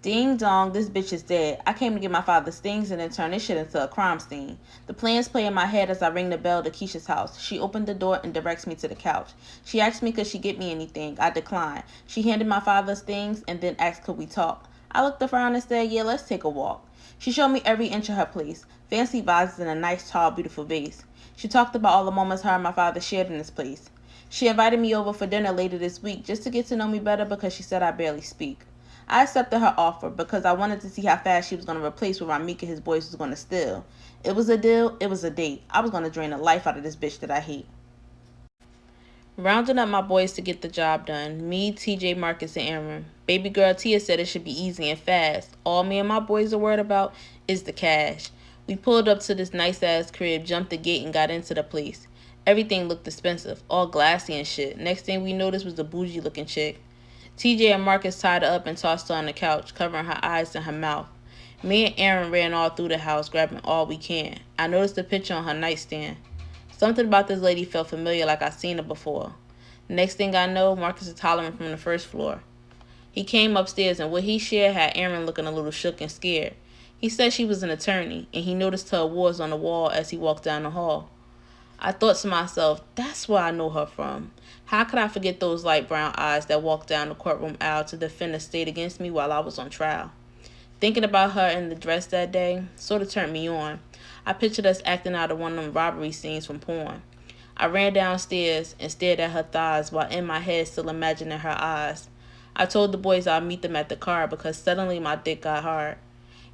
Ding dong, this bitch is dead. I came to get my father's things and then turn this shit into a crime scene. The plans play in my head as I ring the bell to Keisha's house. She opened the door and directs me to the couch. She asked me could she get me anything. I declined. She handed my father's things and then asked could we talk. I looked around and said, yeah, let's take a walk. She showed me every inch of her place. Fancy vases and a nice, tall, beautiful vase. She talked about all the moments her and my father shared in this place. She invited me over for dinner later this week just to get to know me better because she said I barely speak. I accepted her offer because I wanted to see how fast she was going to replace what Ramik and his boys was going to steal. It was a deal, it was a date. I was going to drain the life out of this bitch that I hate. Rounding up my boys to get the job done. Me, TJ, Marcus, and Aaron. Baby girl Tia said it should be easy and fast. All me and my boys are worried about is the cash. We pulled up to this nice-ass crib, jumped the gate, and got into the place. Everything looked expensive, all glassy and shit. Next thing we noticed was a bougie-looking chick. TJ and Marcus tied her up and tossed her on the couch, covering her eyes and her mouth. Me and Aaron ran all through the house, grabbing all we can. I noticed the picture on her nightstand. Something about this lady felt familiar, like I'd seen her before. Next thing I know, Marcus is hollering from the first floor. He came upstairs, and what he shared had Aaron looking a little shook and scared. He said she was an attorney, and he noticed her awards on the wall as he walked down the hall. I thought to myself, that's where I know her from. How could I forget those light brown eyes that walked down the courtroom aisle to defend the state against me while I was on trial? Thinking about her in the dress that day sort of turned me on. I pictured us acting out of one of them robbery scenes from porn. I ran downstairs and stared at her thighs while in my head still imagining her eyes. I told the boys I'd meet them at the car because suddenly my dick got hard.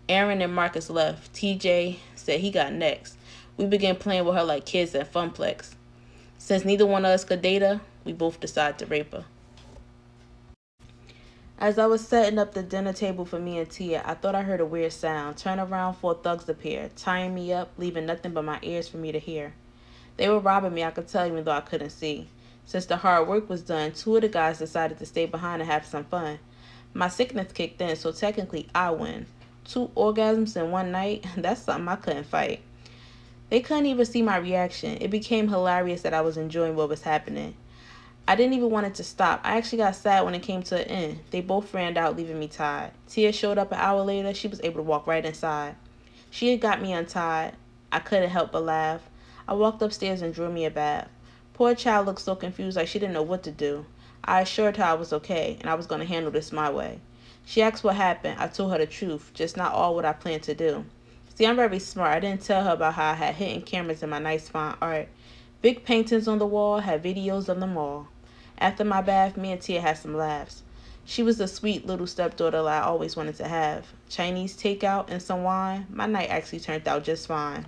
Aaron and Marcus left. TJ said he got next. We began playing with her like kids at Funplex. Since neither one of us could date her, we both decided to rape her. As I was setting up the dinner table for me and Tia, I thought I heard a weird sound. Turn around, 4 thugs appeared, tying me up, leaving nothing but my ears for me to hear. They were robbing me, I could tell, even though I couldn't see. Since the hard work was done, 2 of the guys decided to stay behind and have some fun. My sickness kicked in, so technically I win. 2 orgasms in one night? That's something I couldn't fight. They couldn't even see my reaction. It became hilarious that I was enjoying what was happening. I didn't even want it to stop. I actually got sad when it came to an end. They both ran out, leaving me tied. Tia showed up an hour later. She was able to walk right inside. She had got me untied. I couldn't help but laugh. I walked upstairs and drew me a bath. Poor child looked so confused, like she didn't know what to do. I assured her I was okay, and I was going to handle this my way. She asked what happened. I told her the truth, just not all what I planned to do. See, I'm very smart. I didn't tell her about how I had hidden cameras in my nice fine art. Big paintings on the wall, had videos of them all. After my bath, me and Tia had some laughs. She was the sweet little stepdaughter that I always wanted to have. Chinese takeout and some wine. My night actually turned out just fine.